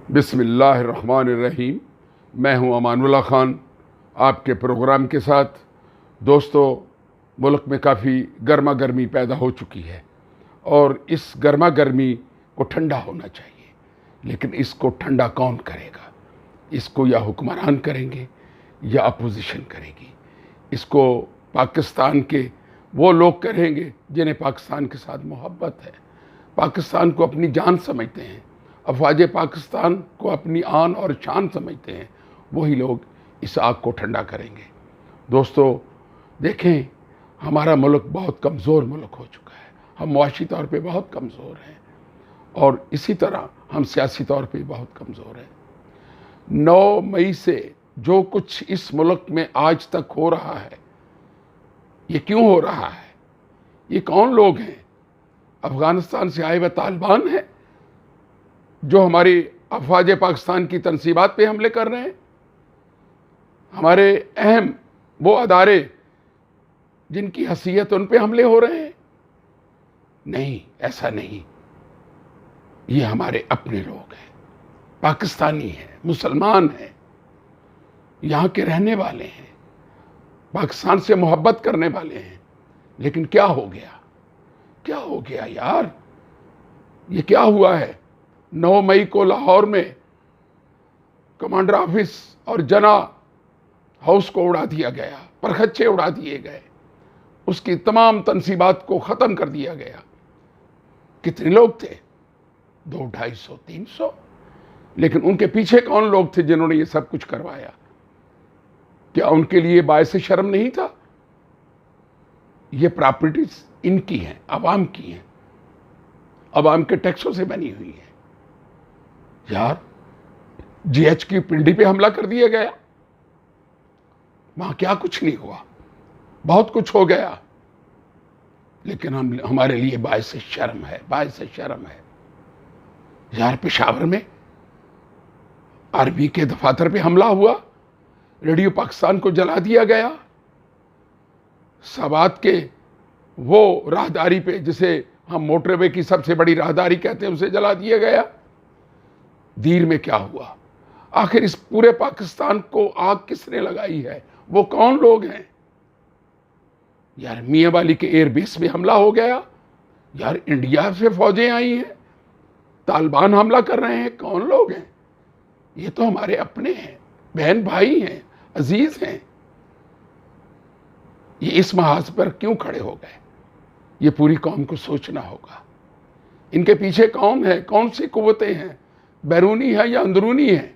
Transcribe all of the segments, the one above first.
بسم اللہ الرحمن الرحیم۔ میں ہوں امان اللہ خان آپ کے پروگرام کے ساتھ۔ دوستو، ملک میں کافی گرما گرمی پیدا ہو چکی ہے اور اس گرما گرمی کو ٹھنڈا ہونا چاہیے، لیکن اس کو ٹھنڈا کون کرے گا؟ اس کو یا حکمران کریں گے یا اپوزیشن کرے گی۔ اس کو پاکستان کے وہ لوگ کریں گے جنہیں پاکستان کے ساتھ محبت ہے، پاکستان کو اپنی جان سمجھتے ہیں، افواج پاکستان کو اپنی آن اور شان سمجھتے ہیں، وہی لوگ اس آگ کو ٹھنڈا کریں گے۔ دوستو دیکھیں، ہمارا ملک بہت کمزور ملک ہو چکا ہے، ہم معاشی طور پہ بہت کمزور ہیں اور اسی طرح ہم سیاسی طور پہ بہت کمزور ہیں۔ 9 مئی سے جو کچھ اس ملک میں آج تک ہو رہا ہے، یہ کیوں ہو رہا ہے؟ یہ کون لوگ ہیں؟ افغانستان سے آئے ہوئے طالبان ہیں جو ہماری افواج پاکستان کی تنصیبات پہ حملے کر رہے ہیں؟ ہمارے اہم وہ ادارے جن کی حیثیت ان پہ حملے ہو رہے ہیں؟ نہیں، ایسا نہیں۔ یہ ہمارے اپنے لوگ ہیں، پاکستانی ہیں، مسلمان ہیں، یہاں کے رہنے والے ہیں، پاکستان سے محبت کرنے والے ہیں۔ لیکن کیا ہو گیا؟ کیا ہو گیا یار؟ یہ کیا ہوا ہے؟ 9 مئی کو لاہور میں کمانڈر آفس اور جنا ہاؤس کو اڑا دیا گیا، پرخچے اڑا دیے گئے، اس کی تمام تنصیبات کو ختم کر دیا گیا۔ کتنے لوگ تھے؟ 200، 250، 300۔ لیکن ان کے پیچھے کون لوگ تھے جنہوں نے یہ سب کچھ کروایا؟ کیا ان کے لیے باعث شرم نہیں تھا؟ یہ پراپرٹیز ان کی ہیں، عوام کی ہیں، عوام کے ٹیکسوں سے بنی ہوئی ہے۔ یار، جی ایچ کی پنڈی پہ حملہ کر دیا گیا، وہاں کیا کچھ نہیں ہوا، بہت کچھ ہو گیا، لیکن ہمارے لیے باعث شرم ہے، باعث شرم ہے۔ یار، پشاور میں آرمی کے دفاتر پہ حملہ ہوا، ریڈیو پاکستان کو جلا دیا گیا، سوات کے وہ راہداری پہ جسے ہم موٹر وے کی سب سے بڑی راہداری کہتے ہیں اسے جلا دیا گیا۔ دیر میں کیا ہوا؟ آخر اس پورے پاکستان کو آگ کس نے لگائی ہے؟ وہ کون لوگ ہیں؟ یار، میاں والی کے ایئر بیس میں حملہ ہو گیا، یار انڈیا سے فوجیں آئی ہیں، طالبان حملہ کر رہے ہیں، کون لوگ ہیں؟ یہ تو ہمارے اپنے ہیں، بہن بھائی ہیں، عزیز ہیں۔ یہ اس محاذ پر کیوں کھڑے ہو گئے؟ یہ پوری قوم کو سوچنا ہوگا۔ ان کے پیچھے کون ہے؟ کون سی قوتیں ہیں؟ بیرونی ہے یا اندرونی ہے؟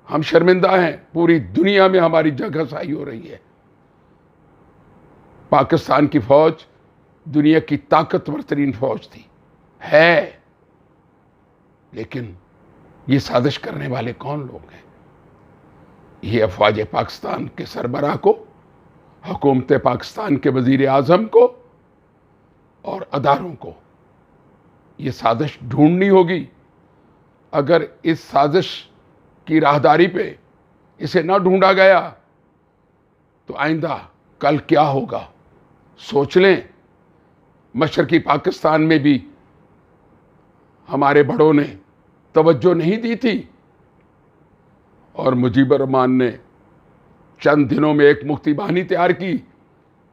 ہم شرمندہ ہیں، پوری دنیا میں ہماری جگہ سائی ہو رہی ہے۔ پاکستان کی فوج دنیا کی طاقتور ترین فوج تھی، ہے، لیکن یہ سازش کرنے والے کون لوگ ہیں؟ یہ افواج پاکستان کے سربراہ کو، حکومت پاکستان کے وزیر اعظم کو اور اداروں کو یہ سازش ڈھونڈنی ہوگی۔ اگر اس سازش کی راہداری پہ اسے نہ ڈھونڈا گیا تو آئندہ کل کیا ہوگا؟ سوچ لیں۔ مشرقی پاکستان میں بھی ہمارے بڑوں نے توجہ نہیں دی تھی اور مجیب الرحمان نے چند دنوں میں ایک مختی بانی تیار کی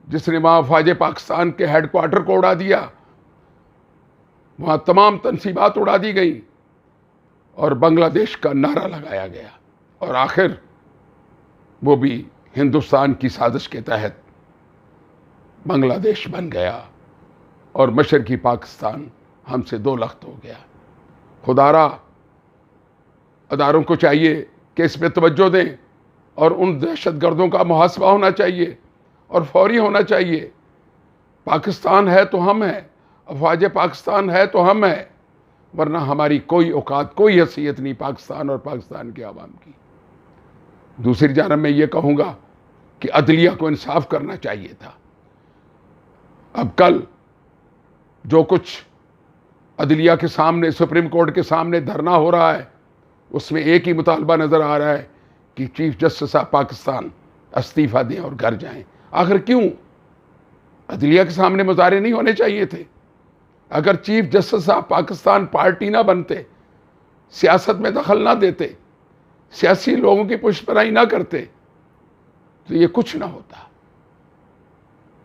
جس نے وہاں افواج پاکستان کے ہیڈ کوارٹر کو اڑا دیا، وہاں تمام تنصیبات اڑا دی گئیں اور بنگلہ دیش کا نعرہ لگایا گیا، اور آخر وہ بھی ہندوستان کی سازش کے تحت بنگلہ دیش بن گیا اور مشرقی پاکستان ہم سے 2 لخت ہو گیا۔ خدارا، اداروں کو چاہیے کہ اس پہ توجہ دیں اور ان دہشت گردوں کا محاسبہ ہونا چاہیے اور فوری ہونا چاہیے۔ پاکستان ہے تو ہم ہیں، افواج پاکستان ہے تو ہم ہیں، ورنہ ہماری کوئی اوقات، کوئی حیثیت نہیں پاکستان اور پاکستان کے عوام کی۔ دوسری جانب میں یہ کہوں گا کہ عدلیہ کو انصاف کرنا چاہیے تھا۔ اب کل جو کچھ عدلیہ کے سامنے، سپریم کورٹ کے سامنے دھرنا ہو رہا ہے، اس میں ایک ہی مطالبہ نظر آ رہا ہے کہ چیف جسٹس آف پاکستان استعفیٰ دیں اور گھر جائیں۔ آخر کیوں؟ عدلیہ کے سامنے مظاہرے نہیں ہونے چاہیے تھے؟ اگر chief justice of Pakistan party نہ بنتے سیاست میں دخل نہ دیتے، سیاسی لوگوں کی پشت پناہی نہ کرتے تو یہ کچھ نہ ہوتا۔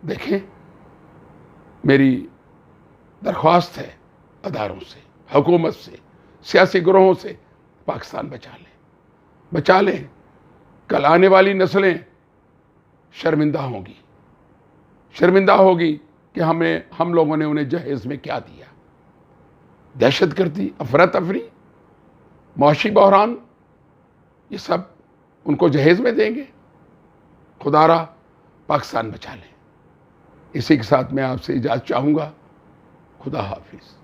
دیکھیں، میری درخواست ہے اداروں سے، حکومت سے، سیاسی گروہوں سے، پاکستان بچا لیں۔ کل آنے والی نسلیں شرمندہ ہوگی کہ ہم لوگوں نے انہیں جہیز میں کیا دیا۔ دہشت گردی، افراتفری، معاشی بحران، یہ سب ان کو جہیز میں دیں گے؟ خدا را پاکستان بچا لیں۔ اسی کے ساتھ میں آپ سے اجازت چاہوں گا۔ خدا حافظ۔